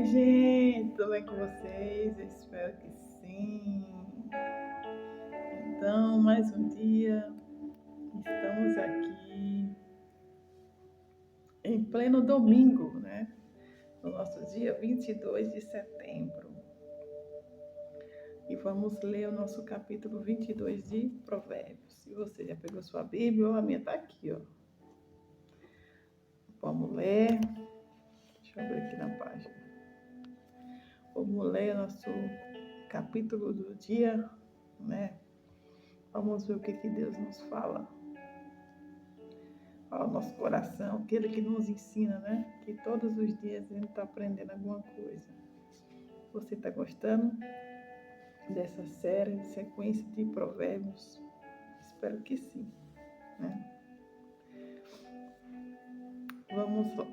Oi, gente, tudo bem com vocês? Eu espero que sim. Então, mais um dia, estamos aqui em pleno domingo, né? No nosso dia 22 de setembro. E vamos ler o nosso capítulo 22 de Provérbios. Se você já pegou sua Bíblia, a minha está aqui, ó. Vamos ler. Deixa eu ver aqui na página. Vamos ler nosso capítulo do dia, né? Vamos ver o que Deus nos fala ao nosso coração, aquele que nos ensina, né? Que todos os dias a gente está aprendendo alguma coisa. Você está gostando dessa série, de sequência de provérbios? Espero que sim, né? Vamos lá.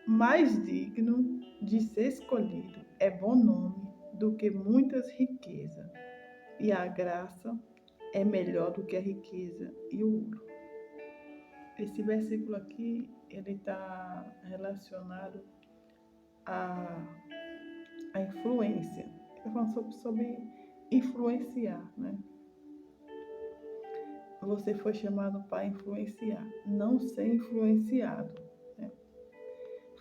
Mais digno de ser escolhido é bom nome do que muitas riquezas, e a graça é melhor do que a riqueza e o ouro. Esse versículo aqui, ele está relacionado à influência. Está falando sobre influenciar, né? Você foi chamado para influenciar, não ser influenciado, né?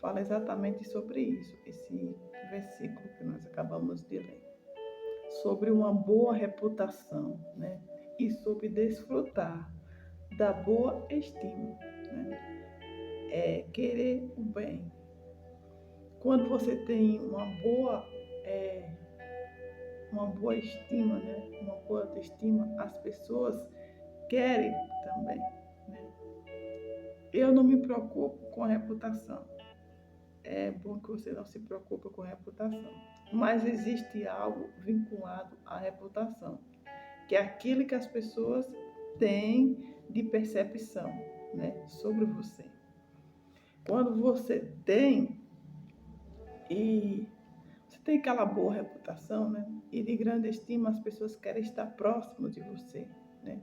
Fala exatamente sobre isso, esse versículo que nós acabamos de ler. Sobre uma boa reputação, né? E sobre desfrutar da boa estima, né? Querer o bem. Quando você tem uma boa estima, né? Uma boa autoestima, as pessoas querem também, né? Eu não me preocupo com a reputação. É bom que você não se preocupe com a reputação. Mas existe algo vinculado à reputação, que é aquilo que as pessoas têm de percepção, né, sobre você. Quando você tem aquela boa reputação, né, e de grande estima, as pessoas querem estar próximo de você, né?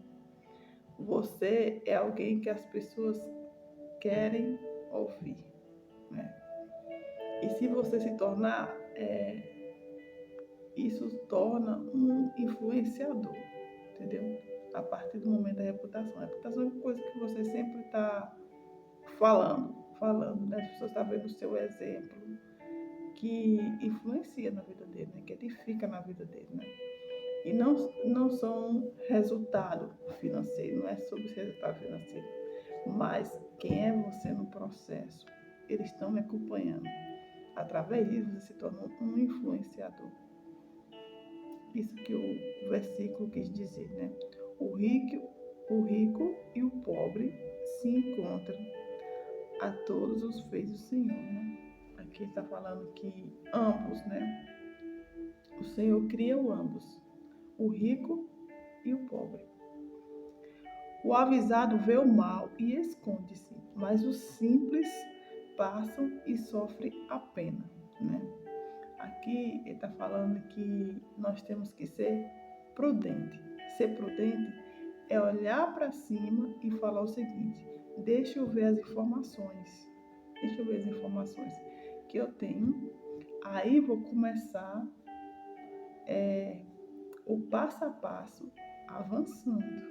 Você é alguém que as pessoas querem ouvir, né? E se você se tornar, isso torna um influenciador, entendeu? A partir do momento da reputação. A reputação é uma coisa que você sempre está falando, né? As pessoas estão vendo o seu exemplo, que influencia na vida dele, né? Que edifica na vida dele, né? E não são resultado financeiro, não é sobre esse resultado financeiro, mas quem é você no processo. Eles estão me acompanhando. Através disso, você se torna um influenciador. Isso que o versículo quis dizer, né? O rico e o pobre se encontram, a todos os fez o Senhor, né? Aqui está falando que ambos, né? O Senhor cria ambos, o rico e o pobre. O avisado vê o mal e esconde-se, mas os simples passam e sofrem a pena, né? Aqui ele está falando que nós temos que ser prudente. Ser prudente é olhar para cima e falar o seguinte: deixa eu ver as informações. Deixa eu ver as informações que eu tenho. Aí vou começar o passo a passo avançando.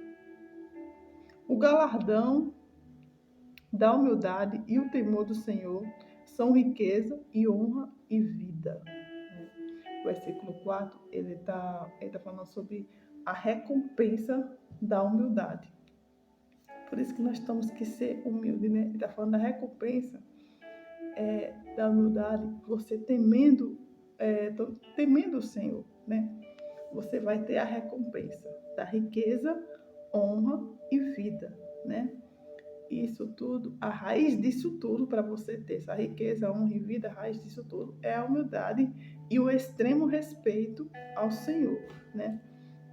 O galardão da humildade e o temor do Senhor são riqueza e honra e vida. O versículo 4, ele tá falando sobre a recompensa da humildade. Por isso que nós temos que ser humildes, né? Ele está falando da recompensa da humildade, você temendo o Senhor, né? Você vai ter a recompensa da riqueza, honra e vida, né? Isso tudo, a raiz disso tudo para você ter essa riqueza, honra e vida, a raiz disso tudo é a humildade e o extremo respeito ao Senhor, né?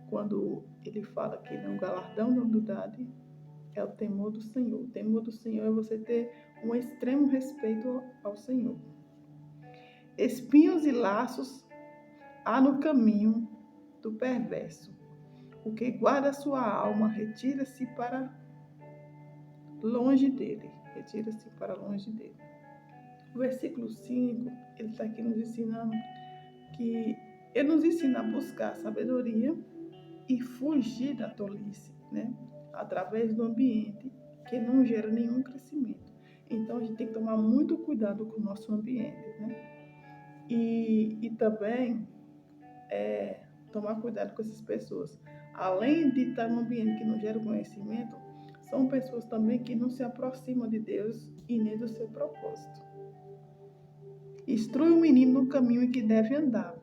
Quando ele fala que o galardão da humildade é o temor do Senhor. O temor do Senhor é você ter um extremo respeito ao Senhor. Espinhos e laços há no caminho do perverso. O que guarda a sua alma, retira-se para longe dele. Retira-se para longe dele. O versículo 5, ele está aqui nos ensinando que ele nos ensina a buscar sabedoria e fugir da tolice, né? Através do ambiente que não gera nenhum crescimento. Então, a gente tem que tomar muito cuidado com o nosso ambiente, né? E também tomar cuidado com essas pessoas. Além de estar num ambiente que não gera conhecimento, são pessoas também que não se aproximam de Deus e nem do seu propósito. Instrui o menino no caminho em que deve andar,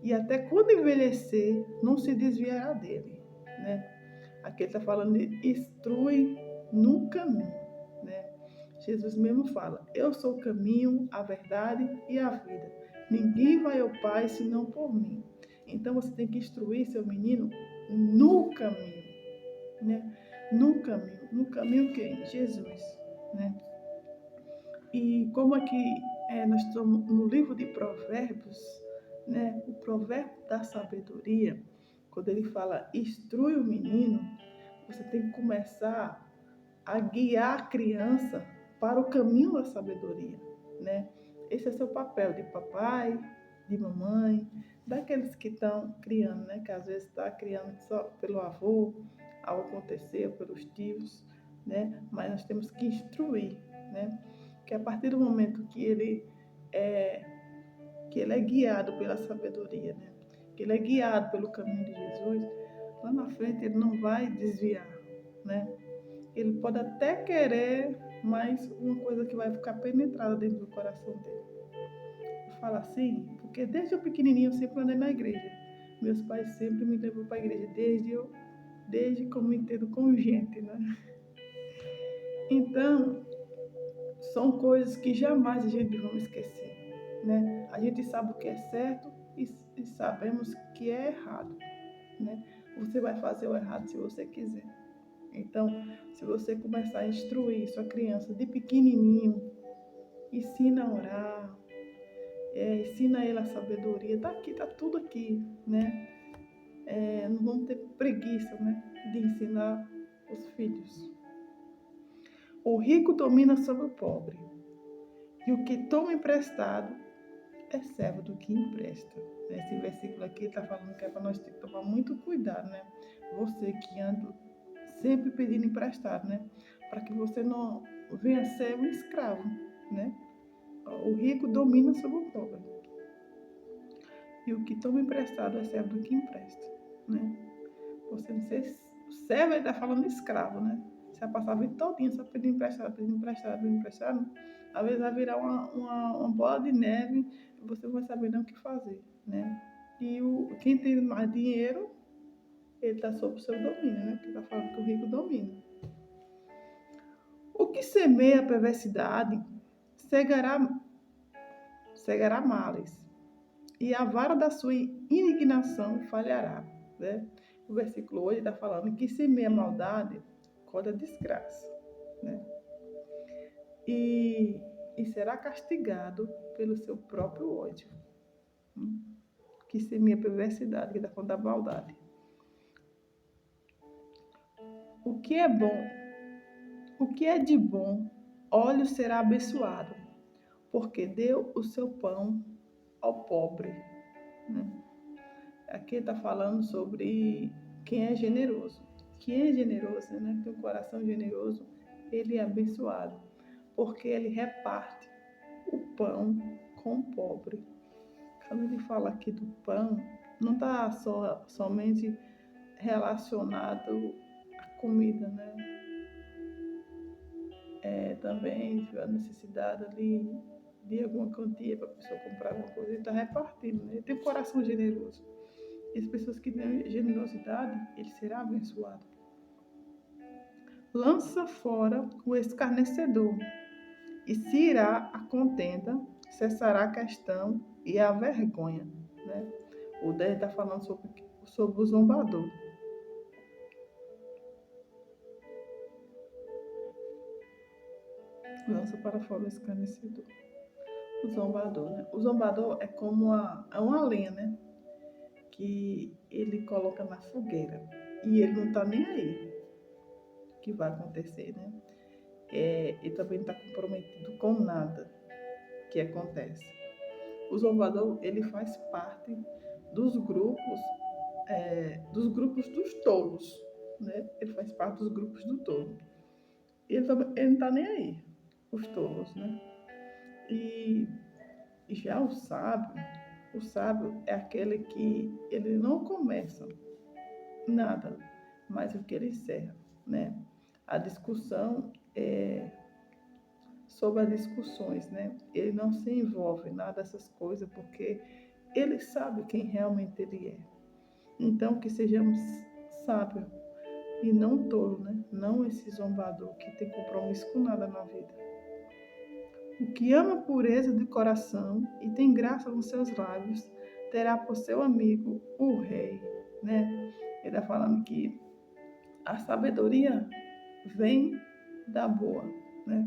e até quando envelhecer, não se desviará dele, né? Aqui ele está falando de instrui no caminho, né? Jesus mesmo fala, eu sou o caminho, a verdade e a vida. Ninguém vai ao Pai senão por mim. Então você tem que instruir seu menino no caminho, né? No caminho quem? Jesus, né? E como aqui nós estamos no livro de Provérbios, né? O provérbio da sabedoria, quando ele fala instrui o menino, você tem que começar a guiar a criança para o caminho da sabedoria, né? Esse é seu papel de papai, de mamãe, daqueles que estão criando, né? Que às vezes está criando só pelo avô, ao acontecer, pelos tios, né? Mas nós temos que instruir, né? Que a partir do momento que ele é guiado pela sabedoria, né? Que ele é guiado pelo caminho de Jesus, lá na frente ele não vai desviar, né? Ele pode até querer, mas uma coisa que vai ficar penetrada dentro do coração dele. Eu falo assim, porque desde eu pequenininho eu sempre andei na igreja. Meus pais sempre me levou para a igreja, desde como entendo com gente, né? Então, são coisas que jamais a gente vai esquecer, né? A gente sabe o que é certo e sabemos que é errado, né? Você vai fazer o errado se você quiser. Então, se você começar a instruir sua criança de pequenininho, ensina a orar, ensina ele a sabedoria, tá aqui, tá tudo aqui, né? Não vamos ter preguiça, né, de ensinar os filhos. O rico domina sobre o pobre, e o que toma emprestado é servo do que empresta. Esse versículo aqui está falando que é para nós ter que tomar muito cuidado, né? Você que anda sempre pedindo emprestado, né? Para que você não venha ser um escravo, né? O rico domina sobre o pobre. E o que toma emprestado é servo do que empresta, né? Você não ser servo, ele está falando escravo, né? Você vai passar a vida todinha só pedindo emprestado. Às vezes vai virar uma bola de neve e você não vai saber nem o que fazer, né? E quem tem mais dinheiro, ele está sob o seu domínio, né? Que está falando que o rico domina. O que semeia a perversidade cegará males, e a vara da sua indignação falhará, né? O versículo 8 está falando que semeia a maldade, colhe a desgraça, né? E será castigado pelo seu próprio ódio. Que semeia a perversidade, que está falando da maldade. O que é bom, o que é de bom, óleo será abençoado, porque deu o seu pão ao pobre, né? Aqui está falando sobre quem é generoso. Quem é generoso, né? Tem um coração generoso, ele é abençoado, porque ele reparte o pão com o pobre. Quando ele fala aqui do pão, não está somente relacionado à comida, né? Também a necessidade ali de alguma quantia para a pessoa comprar alguma coisa, ele está repartindo, né? Ele tem um coração generoso. E as pessoas que têm generosidade, ele será abençoado. Lança fora o escarnecedor, e se irá a contenda, cessará a questão e a vergonha, né? O 10 está falando sobre o zombador. Lança para fora o escarnecedor. O zombador, né? O zombador é como uma lenha, né? Que ele coloca na fogueira e ele não está nem aí o que vai acontecer, né? Ele também não está comprometido com nada. que acontece? O zombador, ele faz parte dos grupos dos tolos, né? Ele faz parte dos grupos do tolo. Ele não tá nem aí, os tolos, né? E já o sábio é aquele que ele não começa nada, mas o que ele encerra, né? A discussão é sobre as discussões, né? Ele não se envolve em nada dessas coisas porque ele sabe quem realmente ele é. Então, que sejamos sábios e não tolo, né? Não esse zombador que tem compromisso com nada na vida. O que ama pureza de coração e tem graça nos seus lábios, terá por seu amigo o rei, né? Ele está falando que a sabedoria vem da boa, né?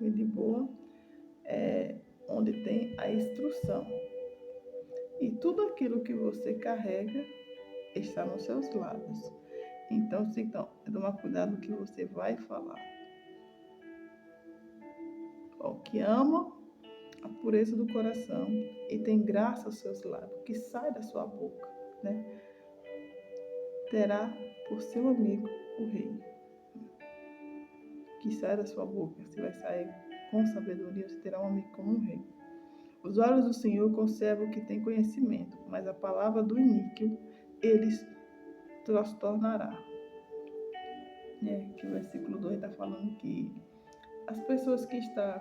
Vem de boa, onde tem a instrução. E tudo aquilo que você carrega está nos seus lábios. Então, toma cuidado no que você vai falar. O que ama a pureza do coração e tem graça aos seus lábios, que sai da sua boca, né? Terá por seu amigo o rei. Que sai da sua boca, você vai sair com sabedoria, você terá um amigo como um rei. Os olhos do Senhor conservam o que tem conhecimento, mas a palavra do iníquo eles transtornará. Que o versículo 2 está falando que as pessoas que estão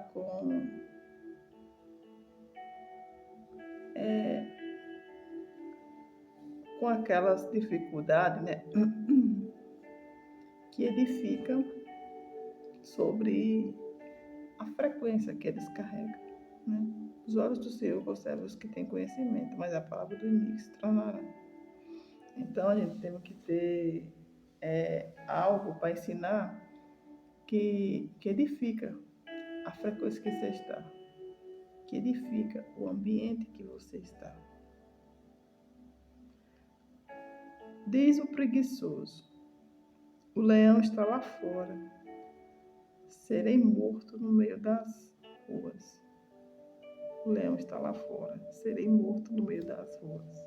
com aquelas dificuldades, né, que edificam sobre a frequência que eles carregam, né? Os olhos do Senhor observam os que têm conhecimento, mas a palavra do iníquo se tornará. Então, a gente tem que ter algo para ensinar que edifica a frequência que você está, que edifica o ambiente que você está. Diz o preguiçoso: o leão está lá fora, serei morto no meio das ruas. O leão está lá fora, serei morto no meio das ruas.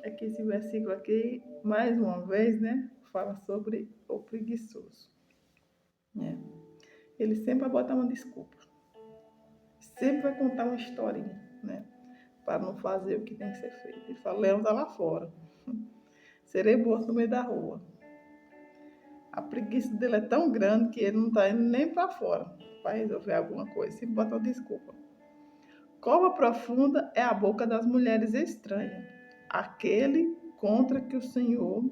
É que esse versículo aqui, mais uma vez, né, fala sobre o preguiçoso, né? Ele sempre vai botar uma desculpa, sempre vai contar uma historinha, né, para não fazer o que tem que ser feito. Ele fala: o leão está lá fora, serei morto no meio da rua. A preguiça dele é tão grande que ele não está indo nem para fora para resolver alguma coisa, sempre bota uma desculpa. Cova profunda é a boca das mulheres estranhas, aquele contra que o Senhor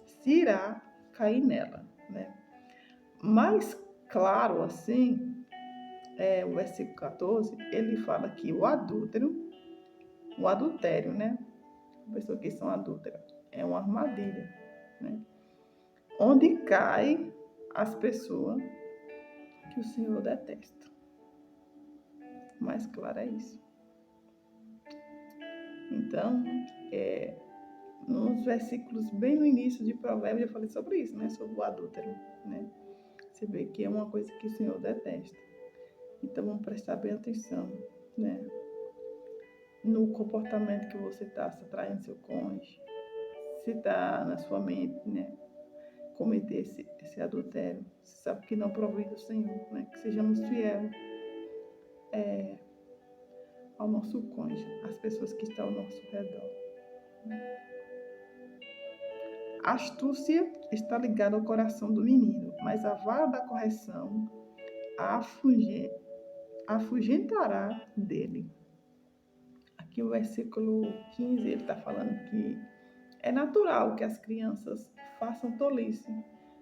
se irá cair nela, né? Mais claro assim, o versículo 14, ele fala que o adultério, né? A pessoa que são adúlteras, é uma armadilha, né? Onde cai as pessoas que o Senhor detesta. Mais claro é isso. Então, nos versículos bem no início de Provérbios, eu falei sobre isso, né? Sobre o adúltero, né? Você vê que é uma coisa que o Senhor detesta. Então, vamos prestar bem atenção, né? No comportamento que você está se atraindo seu cônjuge, se está na sua mente, né? Cometer esse adultério. Você sabe que não provém do Senhor, né? Que sejamos fiéis ao nosso cônjuge, às pessoas que estão ao nosso redor. A astúcia está ligada ao coração do menino, mas a vara da correção a afugentará dele. Aqui o versículo 15, ele está falando que é natural que as crianças façam tolice,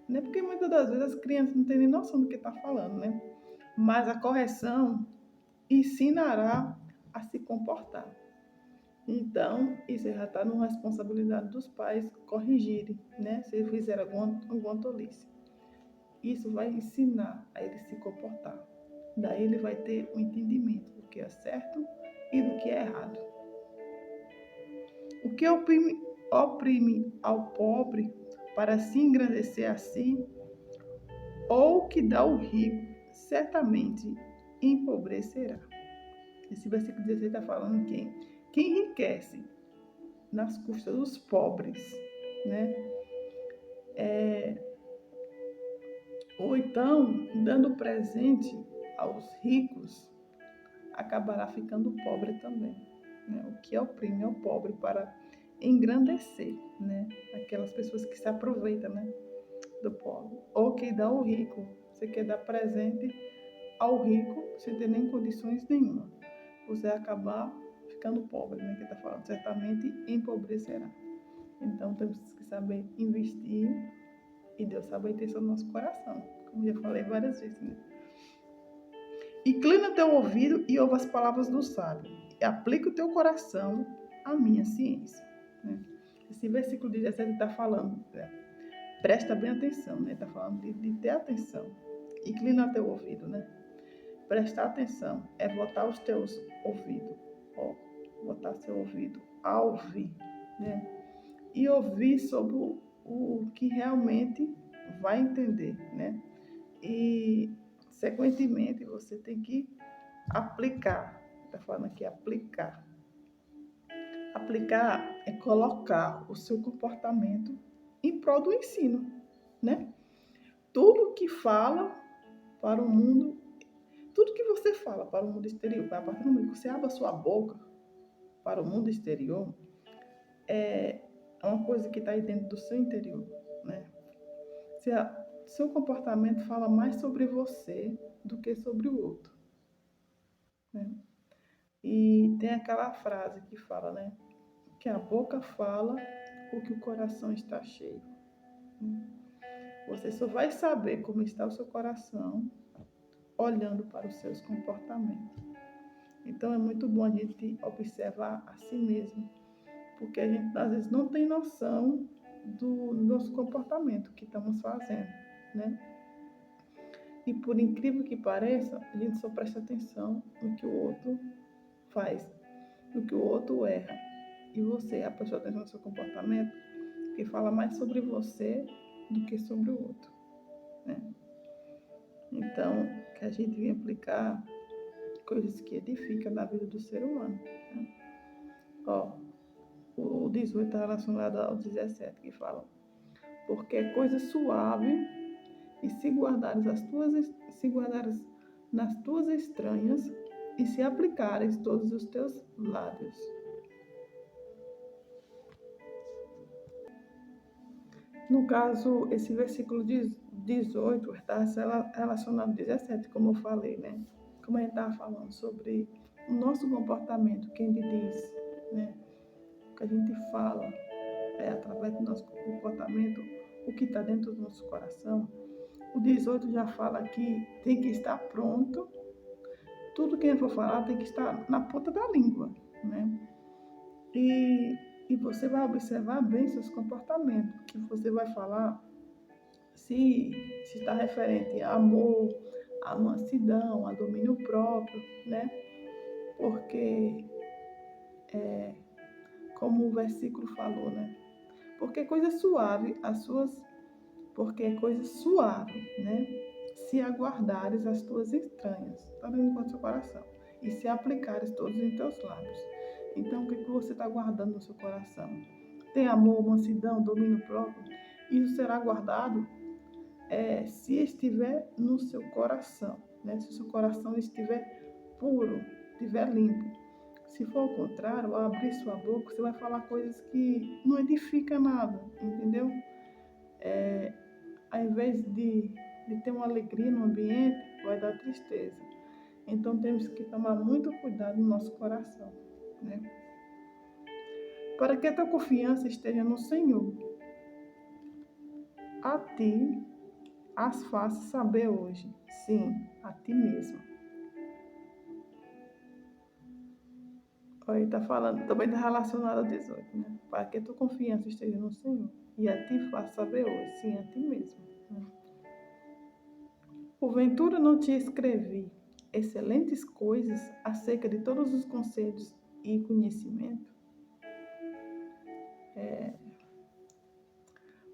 né? Porque muitas das vezes as crianças não têm nem noção do que está falando, né? Mas a correção ensinará a se comportar. Então, isso já está numa responsabilidade dos pais corrigirem, né? Se ele fizer alguma tolice. Isso vai ensinar a ele se comportar. Daí ele vai ter um entendimento do que é certo e do que é errado. O que oprime ao pobre para se engrandecer a si, ou que dá ao rico, certamente empobrecerá. Esse versículo 16 está falando quem enriquece nas custas dos pobres, né? Ou então, dando presente aos ricos, acabará ficando pobre também, né? O que oprime ao pobre para engrandecer, né? Aquelas pessoas que se aproveitam, né? Do pobre. Ou que dá ao rico. Você quer dar presente ao rico sem ter nem condições nenhuma. Você vai acabar ficando pobre, né? Que está falando, certamente empobrecerá. Então temos que saber investir e Deus sabe a intenção do nosso coração, como já falei várias vezes, né? Inclina teu ouvido e ouve as palavras do sábio, e aplica o teu coração à minha ciência, né? Esse versículo 17 está falando, né? Presta bem atenção, né? Está falando de ter atenção. Inclina teu ouvido, né? Prestar atenção é botar os teus ouvidos, ó, botar seu ouvido a ouvir, né? E ouvir sobre o que realmente vai entender, né? E, sequentemente, você tem que aplicar. Está falando aqui aplicar. Aplicar é colocar o seu comportamento em prol do ensino, né? Tudo que fala para o mundo, tudo que você fala para o mundo exterior, a partir do momento que você abre a sua boca para o mundo exterior, é uma coisa que está aí dentro do seu interior, né? Seu comportamento fala mais sobre você do que sobre o outro, né? E tem aquela frase que fala, né? Que a boca fala o que o coração está cheio, né? Você só vai saber como está o seu coração olhando para os seus comportamentos. Então é muito bom a gente observar a si mesmo, porque a gente às vezes não tem noção do nosso comportamento que estamos fazendo, né? E por incrível que pareça, a gente só presta atenção no que o outro faz, no que o outro erra. E você, a prestar atenção no seu comportamento, que fala mais sobre você do que sobre o outro, né? Então, que a gente venha aplicar coisas que edificam na vida do ser humano, né? Ó, o 18 está relacionado ao 17, que fala: porque é coisa suave, e se guardares nas tuas entranhas, e se aplicares todos os teus lábios. No caso, esse versículo 18 está relacionado ao 17, como eu falei, né? Como a gente estava falando sobre o nosso comportamento, quem diz, né? O que a gente fala através do nosso comportamento, o que está dentro do nosso coração. O 18 já fala que tem que estar pronto, tudo que a gente for falar tem que estar na ponta da língua, né? E você vai observar bem seus comportamentos, que você vai falar se está referente a amor, a mansidão, a domínio próprio, né? Porque, como o versículo falou, né? Porque é coisa suave, né? Se aguardares as tuas entranhas, está dentro do seu coração, e se aplicares todos em teus lábios. Então, o que você está guardando no seu coração? Tem amor, mansidão, domínio próprio? Isso será guardado se estiver no seu coração, né? Se o seu coração estiver puro, estiver limpo. Se for ao contrário, ao abrir sua boca, você vai falar coisas que não edificam nada, entendeu? Ao invés de ter uma alegria no ambiente, vai dar tristeza. Então, temos que tomar muito cuidado no nosso coração, né? Para que a tua confiança esteja no Senhor, a ti as faço saber hoje, sim, a ti mesmo. Aí está falando, também está relacionado ao 18, né? Para que a tua confiança esteja no Senhor, e a ti faço saber hoje, sim, a ti mesmo, né? Porventura não te escrevi excelentes coisas acerca de todos os conselhos e conhecimento,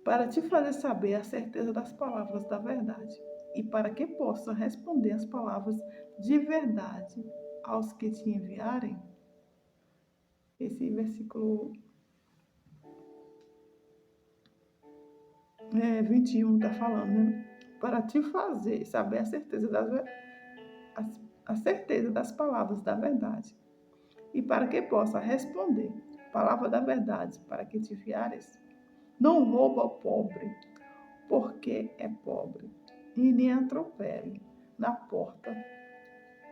para te fazer saber a certeza das palavras da verdade, e para que possa responder as palavras de verdade aos que te enviarem. Esse versículo 21 está falando, né? Para te fazer saber a certeza das palavras da verdade, e para que possa responder, palavra da verdade, para que te enviares. Não rouba ao pobre, porque é pobre, e nem atropele na porta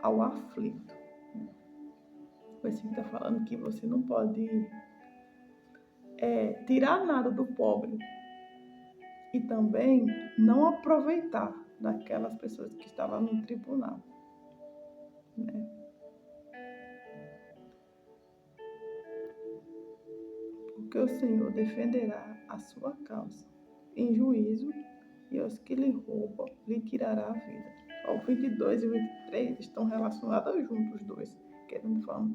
ao aflito. O versículo está falando que você não pode tirar nada do pobre e também não aproveitar daquelas pessoas que estão lá no tribunal, né? Porque o Senhor defenderá a sua causa em juízo, e os que lhe roubam lhe tirará a vida. O 22 e o 23 estão relacionados juntos, os dois, querendo falar.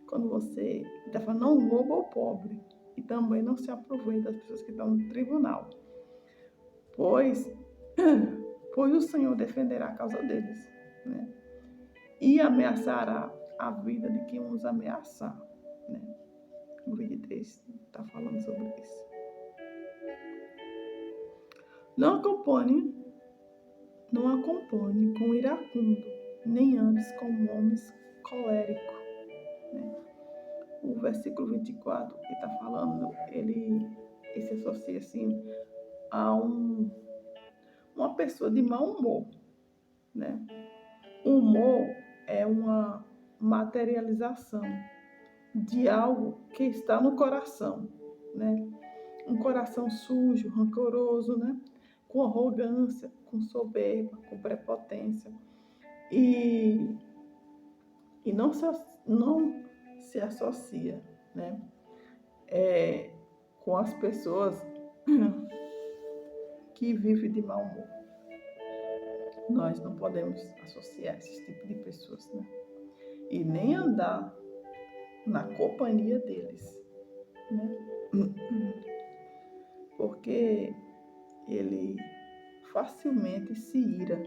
Quando você está falando, não rouba ao pobre e também não se aproveita das pessoas que estão no tribunal, pois o Senhor defenderá a causa deles, né? E ameaçará a vida de quem os ameaçar, né? O 23 está falando sobre isso. Não acompanhe com iracundo, nem andes com homens coléricos, né? O versículo 24 que está falando, ele se associa assim a uma pessoa de mau humor, né? O humor é uma materialização de algo que está no coração, né? Um coração sujo, rancoroso, né? Com arrogância, com soberba, com prepotência. E não se associa, né? Com as pessoas que vivem de mau humor. Nós não podemos associar esse tipo de pessoas, né? E nem andar na companhia deles, né? Porque ele facilmente se ira,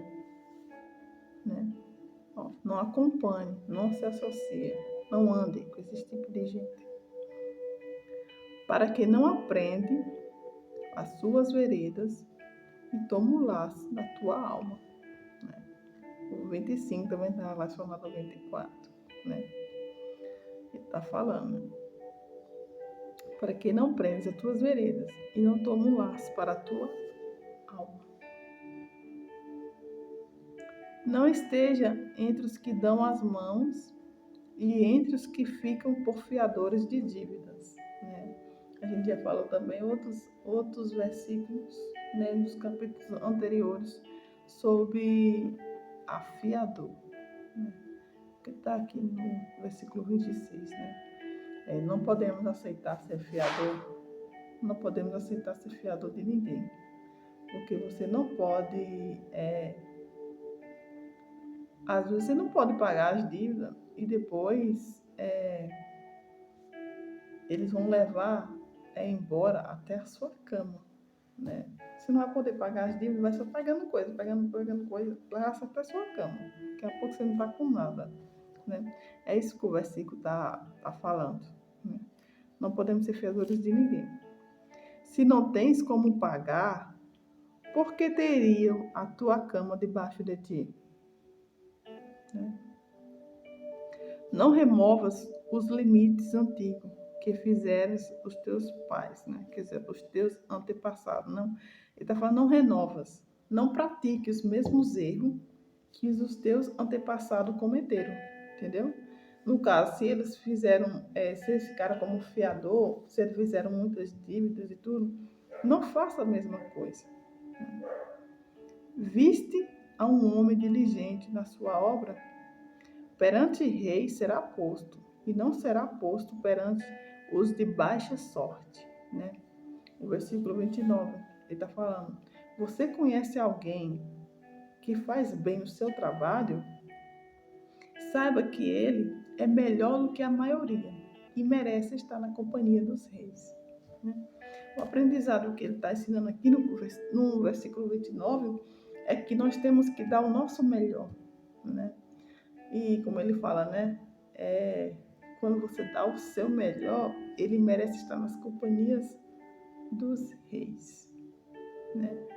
né? Não acompanhe, não se associe, não ande com esse tipo de gente. Para que não aprende as suas veredas e tome o laço da tua alma, né? O 25 também está relacionado ao 24, né? Ele está falando, para que não prendas as tuas veredas e não tome um laço para a tua alma. Não esteja entre os que dão as mãos e entre os que ficam por fiadores de dívidas, né? A gente já falou também outros versículos, né, nos capítulos anteriores sobre a fiador, né? Que está aqui no versículo 26, né? Não podemos aceitar ser fiador, não podemos aceitar ser fiador de ninguém, porque você não pode, às vezes você não pode pagar as dívidas e depois eles vão levar embora até a sua cama, né? Você não vai poder pagar as dívidas, vai só pagando coisa, levar até a sua cama. Daqui a pouco você não está com nada, né? É isso que o versículo está falando, né? Não podemos ser fiadores de ninguém. Se não tens como pagar, por que teriam a tua cama debaixo de ti? Né? Não removas os limites antigos que fizeram os teus pais, né? Quer dizer, os teus antepassados. Não, ele está falando, não renovas, não pratique os mesmos erros que os teus antepassados cometeram, entendeu? No caso, se eles ficaram como fiador, se eles fizeram muitas dívidas e tudo, não faça a mesma coisa. Viste a um homem diligente na sua obra, perante rei será posto, e não será posto perante os de baixa sorte, né? O versículo 29, ele está falando, você conhece alguém que faz bem o seu trabalho? Saiba que ele é melhor do que a maioria e merece estar na companhia dos reis, né? O aprendizado que ele está ensinando aqui no versículo 29 é que nós temos que dar o nosso melhor, né? E como ele fala, né? Quando você dá o seu melhor, ele merece estar nas companhias dos reis, né?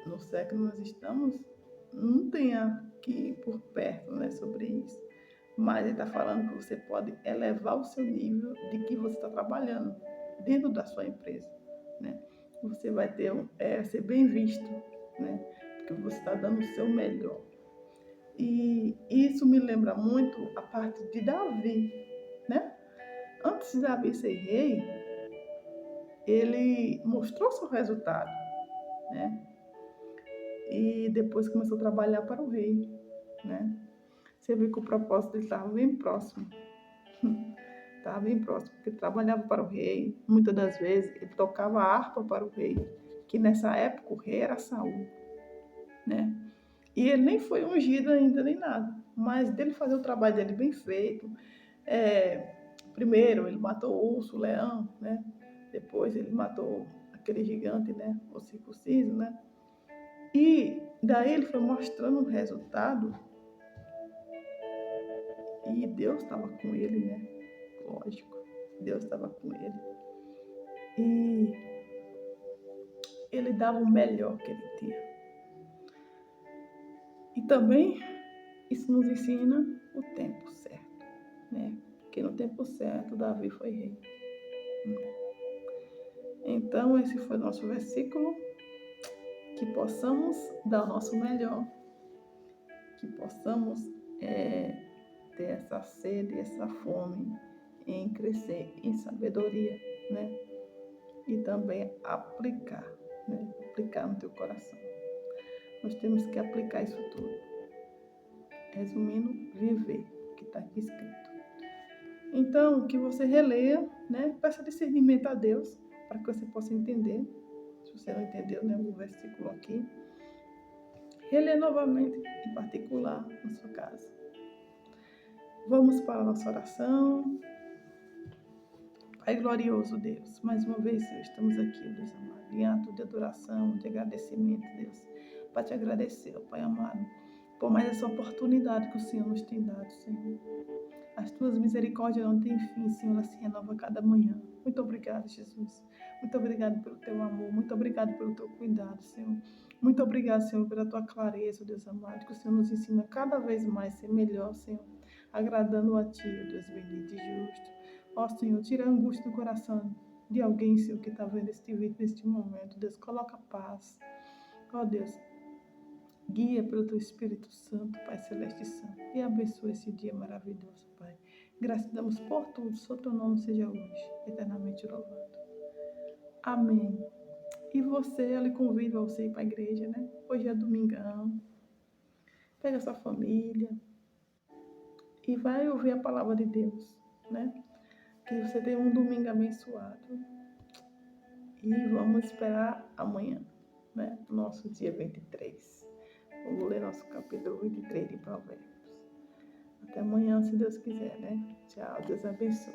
No século que nós estamos, não tem aqui por perto, né, sobre isso. Mas ele está falando que você pode elevar o seu nível de que você está trabalhando dentro da sua empresa, né? Você vai ter ser bem visto, né? Porque você está dando o seu melhor. E isso me lembra muito a parte de Davi, né? Antes de Davi ser rei, ele mostrou seu resultado, né? E depois começou a trabalhar para o rei, né? Você viu que o propósito dele estava bem próximo. Estava bem próximo, porque ele trabalhava para o rei. Muitas das vezes ele tocava a harpa para o rei, que nessa época o rei era Saul, né? E ele nem foi ungido ainda, nem nada. Mas dele fazer o trabalho dele bem feito. Primeiro ele matou o urso, o leão, né? Depois ele matou aquele gigante, né? O circunciso, né? E daí ele foi mostrando o resultado. E Deus estava com ele, né? Lógico, Deus estava com ele. E ele dava o melhor que ele tinha. E também isso nos ensina o tempo certo, né? Porque no tempo certo Davi foi rei. Então esse foi o nosso versículo. Que possamos dar o nosso melhor. Que possamos ter essa sede, essa fome em crescer em sabedoria, né? E também aplicar, né? Aplicar no teu coração. Nós temos que aplicar isso tudo. Resumindo, viver, o que está aqui escrito. Então, que você releia, né? Peça discernimento a Deus, para que você possa entender. Se você não entendeu, né, o versículo aqui, releia novamente, em particular, na sua casa. Vamos para a nossa oração. Pai glorioso, Deus, mais uma vez, Senhor, estamos aqui, Deus amado, em ato de adoração, de agradecimento, Deus, para te agradecer, Pai amado, por mais essa oportunidade que o Senhor nos tem dado, Senhor. As tuas misericórdias não têm fim, Senhor, elas se renovam cada manhã. Muito obrigado, Jesus. Muito obrigado pelo teu amor, muito obrigado pelo teu cuidado, Senhor. Muito obrigado, Senhor, pela tua clareza, Deus amado, que o Senhor nos ensina cada vez mais a ser melhor, Senhor, agradando a ti, Deus bendito e justo. Ó, Senhor, tira a angústia do coração de alguém, Senhor, que está vendo este vídeo neste momento. Deus, coloca paz. Ó, Deus, guia pelo teu Espírito Santo, Pai Celeste e Santo, e abençoa esse dia maravilhoso, Pai. Graças damos por tudo, só teu nome seja hoje, eternamente louvado. Amém. E você, eu lhe convido a você ir para a igreja, né? Hoje é domingão. Pega a sua família e vai ouvir a palavra de Deus, né? Que você tenha um domingo abençoado. E vamos esperar amanhã, né? Nosso dia 23. Vamos ler nosso capítulo 23 de Provérbios. Até amanhã, se Deus quiser, né? Tchau, Deus abençoe.